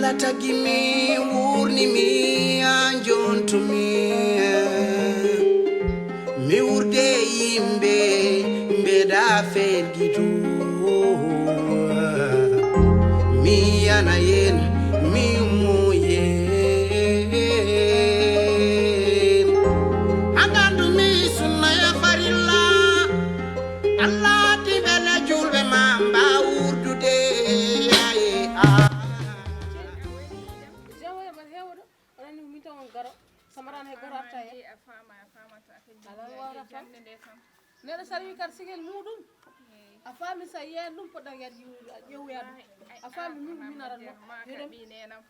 Allah tagi mi wurni mi anjontumi mi wurde yimbe mbeda fergidu mi yana yen mi moyen agandu mi sunna ya farilla Allah ti bela julbe mamba urdude nena Serie kar sigel mudum afami sa yen dum poda yadi yewyad afami min aran ma bi nenam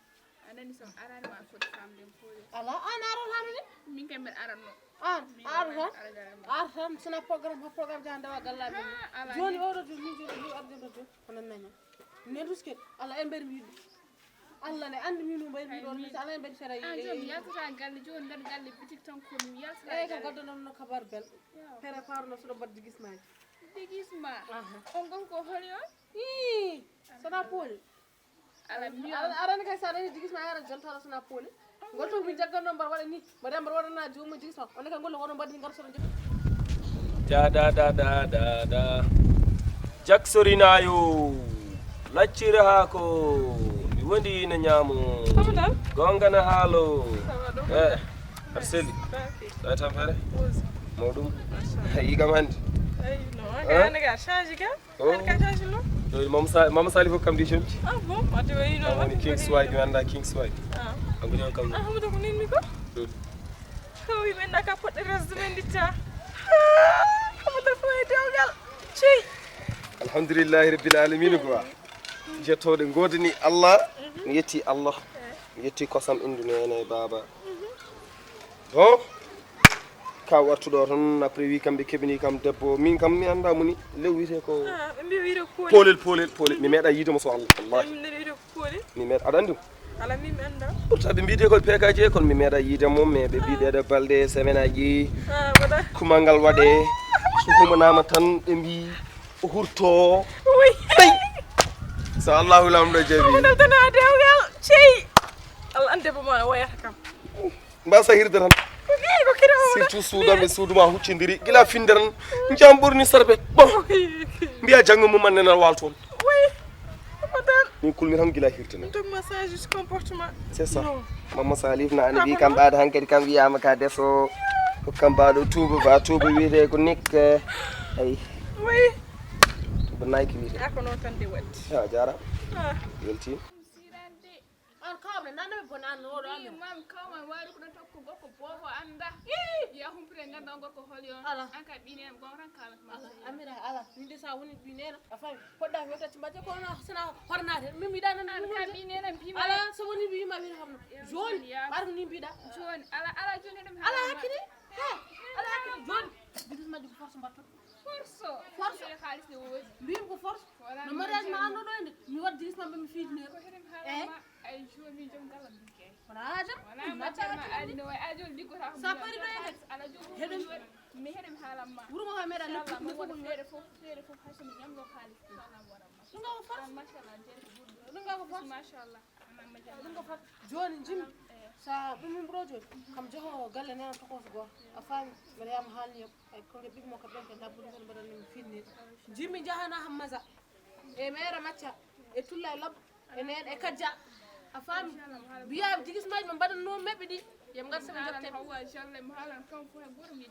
anani som aran ma fot famde pole ala an aran hamni min kam ben aran no an sina programme janda wa galla min joni odo to min joni arde do honon nanya ne ruske ala en ber mi Allah ne andi minu mbay mi don mi ala en ber Serie joni yatata galle joni dar galle bitik tan ko mi yalta ko gaddo non no kabar bel prépare no so baddi gismaji gisma on gon ko holyo sana pole ala mi aran kay sa dani gisma ara jonta sana pole golto mi jagganno mbar wala ni madam mbar wala na jomo gisma on ka gollo wono baddi ngar so da jaksorinayo laccire ha ko mi wondi na nyaamu gongana haalo arseli da tan fere modum yi gam hande ana ga change ga ka change lo mama salifo kam di chomci bon mate wi no woni king's wife mi anda king's wife angudi on kam hamdo ko ninmi ko ko wi men naka podde resde men ditta hamdo ko e dewgal ci alhamdulillah rabbil alamin ko jettode godini Allah mi yetti Allah mi yetti kosam indune ene baba ka wartudo ton après wi kambe kebini kam debbo min kam mi anda muni lew wite ko mbi wiiro polel mi meda yide mo so Allah wallahi mi wiiro polel mi meda adandi ala mi anda pourta be mbide ko pekaje kon mi meda yide mom me be bide de balde semenaji wada kumangal wade sukuma nama tan be mbi hurto oui so Allahu lamdo jabi mo dana dewgal cey Allah ande bo mo wayata kam mbasa hirde tan ko kira surtout suudam e suuduma huccindiri gila finderan jamburni sarbe bon mbiya jango mum man nenal walton oui madal min kulmi tan gila hirtena to massage comportement c'est ça mama salif na ani bi kam baade hankadi kam wiyama ka deso ko kam baado tuba wiite ko nik ay oui tuba nayki wiite akono tan de watti ya jara welti an kawbe nan be bonan no do am mam kawma wari ko tokko gokko bobo anda ya humpre nganda gokko holyo an ka binen gon kala amira ala ni sa woni binena afami podda weta timbaje ko na sana hornade mimi dana an ka binena bima ala so woni bima mi hamno joni ar ni bida joni ala joni dem ala hakini ala hakini joni bidus ma di force mbatto force khalis ne wozi bim ko force no mariage ma ando do ende mi waddi gisma be mi fiidne ko ay joni jom gala duke wala jam wala mata ma ali no ay joni dikko ta sa pari do ende ala joni mi hedem halam ma wuro ma meda lepp mo ko fere fof hasumi nyamdo khalis inshallah wala dunga ko force mashallah dunga ko force mashallah dunga force joni jim sa bimin brojo kam joho galle nena to ko go afami mariam haliyo ay ko nge bigmo ko bente dabbu ngon badan mi finni jimmi jahana hammaza e mera macca e tulla lab enen e kajja afami biya digis maji man badan no mebbi di yam ngar sama jotte hawa inshallah mi halan kam fu gor mi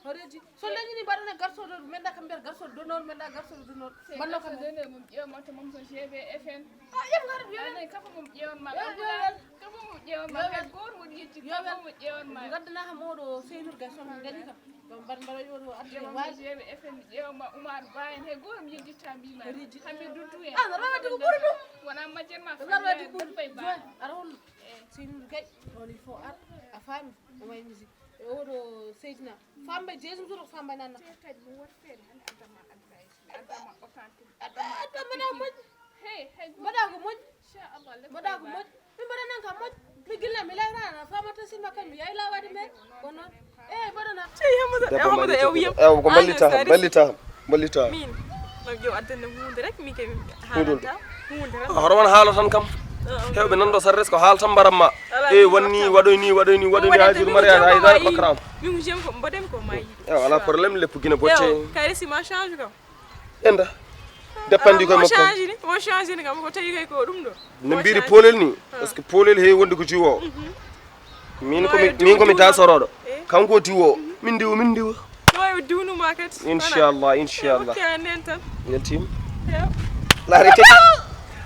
horeji so lañi ni badana garso do menda kam ber garso do non menda garso do non banno kam do ne mum ƴew mata mum so gb fn yam ngar yo ne kafa mum ƴewon ma kafa mum ƴewon ma gor mo yetti kafa mum ƴewon ma gaddana ha modo seynur ga son ngani kam ban bara yo do adde wa gb fn ƴew ma Umar Bayen he gor mo yetti bima hammi dudu en rawati ko burdu wona majjen ma rawati ko fay ba aron seynur gay on il faut afami o way musique odo Seydina fambe jesum suru fambe nan kadi mo wat fere han adama advice adama authentique adama na moj hey bada ko moj insha Allah bada ko moj mi bada nan ka moj mi gilla mi lay rana fama to simba kan mi ay lawadi me kono bada na hamada e wiyam ko ballita min no jow adana hunde rek mi ke halata hoto won haala tan kam hewɓe nanɗo sarres ko haal tan mbaratma wonni waɗoy ni hajuru mariage haydara bakram min ko jem ko mbaɗem ko ma yiɗi wala probléme leppu guina botte kayre si ma change kam enda dépandi koye makko mo change ni kam ko tawi kay ko ɗum ɗo no mbiri polel ni par ce que polel heewi wonde ko jiwo min komi da soroɗo kanko diwo min diwo no diwnuma kadi inchallah ok nen tan yaltima laare kadi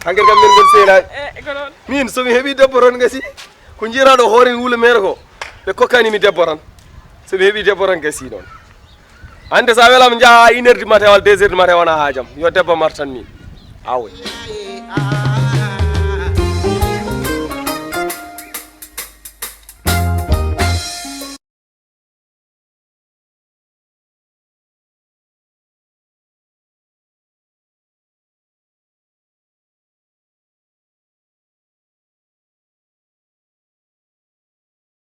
hankkadi kam min gon sehlaji ko noon min somi heeɓi debbo ton gasi ko jiraɗo hoore wuule mere ko ɓe kokkanimi debbo tan somi heeɓi debbo tan gasi noon hande sa welama jaaha 1 heure du matin walla 2 heures du matin wona haajam yo debbo martan min awoy